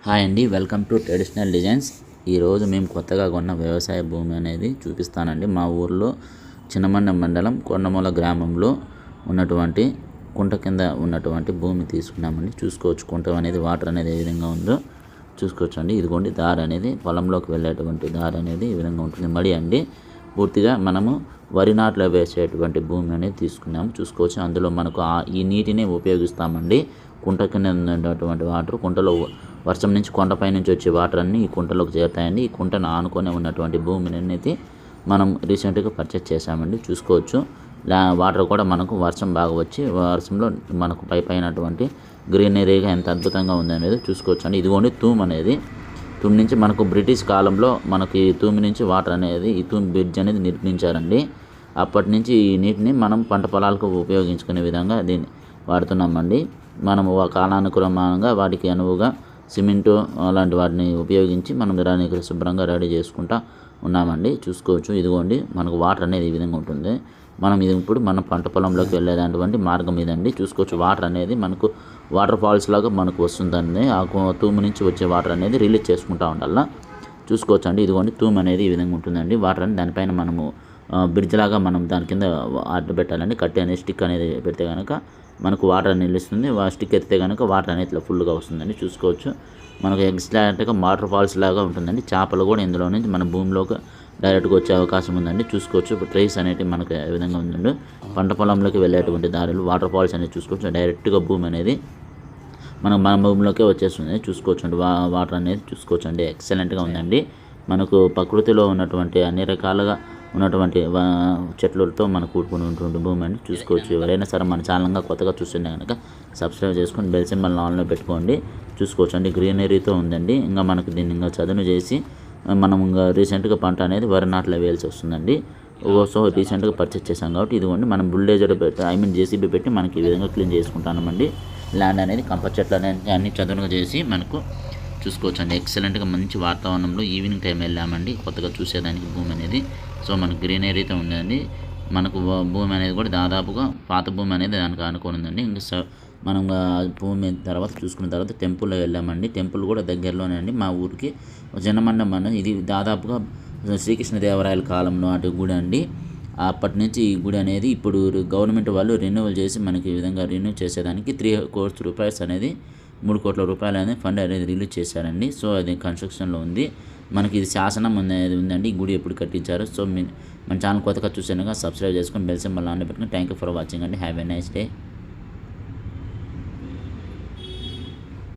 Hi అండి, welcome to traditional designs. ఈరోజు మేము కొత్తగా కొన్న వ్యవసాయ భూమి అనేది చూపిస్తానండి. మా ఊర్లో చిన్నమండ మండలం కొండమూల గ్రామంలో ఉన్నటువంటి కుంట కింద ఉన్నటువంటి భూమి తీసుకున్నామండి. చూసుకోవచ్చు కుంట అనేది వాటర్ అనేది ఏ విధంగా ఉందో చూసుకోవచ్చు అండి. ఇదిగోండి దారి అనేది పొలంలోకి వెళ్ళేటువంటి దారి అనేది ఈ విధంగా ఉంటుంది. మడి అండి, పూర్తిగా మనము వరి నాట్లు వేసేటువంటి భూమి అనేది తీసుకున్నాము. చూసుకోవచ్చు అందులో మనకు ఈ నీటిని ఉపయోగిస్తామండి. కుంట కింద ఉన్నటువంటి వాటర్, కుంటలో వర్షం నుంచి కొండపై నుంచి వచ్చే వాటర్ అన్నీ ఈ కుంటలోకి చేరుతాయండి. ఈ కుంటను ఆనుకొని ఉన్నటువంటి భూమిని అనేది మనం రీసెంట్గా పర్చేస్ చేసామండి. చూసుకోవచ్చు వాటర్ కూడా మనకు వర్షం బాగా వచ్చి వర్షంలో మనకు పైనటువంటి గ్రీనరీగా ఎంత అద్భుతంగా ఉందనేది చూసుకోవచ్చు అండి. ఇదిగోండి తూమ్ అనేది, తూమ్ నుంచి మనకు బ్రిటిష్ కాలంలో మనకి తూమి నుంచి వాటర్ అనేది ఈ తూమ్ బ్రిడ్జ్ అనేది నిర్మించారండి. అప్పటి నుంచి ఈ నీటిని మనం పంట పొలాలకు ఉపయోగించుకునే విధంగా దీన్ని వాడుతున్నామండి. మనము కాలానుక్రమంగా వాటికి అనువుగా సిమెంటు అలాంటి వాటిని ఉపయోగించి మనం దానికి శుభ్రంగా రెడీ చేసుకుంటా ఉన్నామండి. చూసుకోవచ్చు ఇదిగోండి మనకు వాటర్ అనేది ఈ విధంగా ఉంటుంది. మనం ఇది ఇప్పుడు మన పంట పొలంలోకి వెళ్ళేటువంటి మార్గం ఇదండి. చూసుకోవచ్చు వాటర్ అనేది మనకు వాటర్ ఫాల్స్ లాగా మనకు వస్తుందండి. ఆ తూము నుంచి వచ్చే వాటర్ అనేది రిలీజ్ చేసుకుంటూ ఉండాలి. చూసుకోవచ్చు అండి. ఇదిగోండి తూము అనేది ఈ విధంగా ఉంటుందండి. వాటర్ అని దానిపైన మనము బ్రిడ్జ్ లాగా మనం దాని కింద అడ్డు పెట్టాలండి. కట్టి అనేది స్టిక్ అనేది పెడితే కనుక మనకు వాటర్ నిలుస్తుంది. స్టిక్ ఎత్తితే కనుక వాటర్ అనేది ఇట్లా ఫుల్గా వస్తుందండి. చూసుకోవచ్చు మనకు ఎగ్జాక్ట్గా వాటర్ ఫాల్స్ లాగా ఉంటుందండి. చేపలు కూడా ఇందులో నుంచి మన భూమిలోకి డైరెక్ట్గా వచ్చే అవకాశం ఉందండి. చూసుకోవచ్చు ట్రైస్ అనేవి మనకు ఏ విధంగా ఉందండి. పంట పొలంలోకి వెళ్ళేటువంటి దారులు వాటర్ ఫాల్స్ అనేది చూసుకోవచ్చు. డైరెక్ట్గా భూమి అనేది మన భూమిలోకే వచ్చేస్తుంది. చూసుకోవచ్చు అండి. వాటర్ అనేది చూసుకోవచ్చు అండి. ఎక్సలెంట్గా ఉందండి. మనకు ప్రకృతిలో ఉన్నటువంటి అన్ని రకాలుగా ఉన్నటువంటి చెట్లతో మనకు కూడుకుని ఉన్నటువంటి భూమి అండి. చూసుకోవచ్చు. ఎవరైనా సరే మన ఛానల్గా కొత్తగా చూస్తుంటే కనుక సబ్స్క్రైబ్ చేసుకొని బెల్ సింబల్ ఆన్లో పెట్టుకోండి. చూసుకోవచ్చు అండి. గ్రీనరీతో ఉందండి. ఇంకా మనకు దీన్ని ఇంకా చదును చేసి మనం ఇంకా రీసెంట్గా పంట అనేది వరి నాట్లు వేయాల్సి వస్తుందండి. సో రీసెంట్గా పర్చేస్ చేసాం కాబట్టి ఇదిగోండి మనం బుల్డేజర్ పెట్టి జేసీబీ పెట్టి మనకి ఈ విధంగా క్లీన్ చేసుకుంటామండి. ల్యాండ్ అనేది కంప చెట్లు అనేది అన్ని చదునుగా చేసి మనకు చూసుకోవచ్చు అండి. ఎక్సలెంట్గా మంచి వాతావరణంలో ఈవినింగ్ టైం వెళ్ళామండి కొత్తగా చూసేదానికి భూమి అనేది. సో మనకు గ్రీనరీతో ఉందండి. మనకు భూమి అనేది కూడా దాదాపుగా పాత భూమి అనేది దానికి ఆనుకొని ఉందండి. ఇంకా మనం భూమి తర్వాత చూసుకున్న తర్వాత టెంపుల్లో వెళ్ళామండి. టెంపుల్ కూడా దగ్గరలోనే అండి మా ఊరికి. జనమండం అనేది ఇది దాదాపుగా శ్రీకృష్ణదేవరాయల కాలంలో అటు గుడి అండి. అప్పటి నుంచి ఈ గుడి అనేది ఇప్పుడు గవర్నమెంట్ వాళ్ళు రెన్యువల్ చేసి మనకి ఈ విధంగా రెన్యూ చేసేదానికి 3 crores రూపీస్ అనేది 3 కోట్ల రూపాయలు అనేది ఫండ్ అనేది రిలీజ్ చేశారండి. సో అది కన్స్ట్రక్షన్లో ఉంది. మనకి ఇది శాసనం అనేది ఉందండి. ఈ గుడి ఎప్పుడు కట్టించారు. సో మన ఛానల్ కొత్తగా చూసానుగా సబ్స్క్రైబ్ చేసుకొని బెల్ సింబల్ ఆన్లో పెట్టుకుని థ్యాంక్ యూ ఫర్ వాచింగ్ అండి. Have a nice day.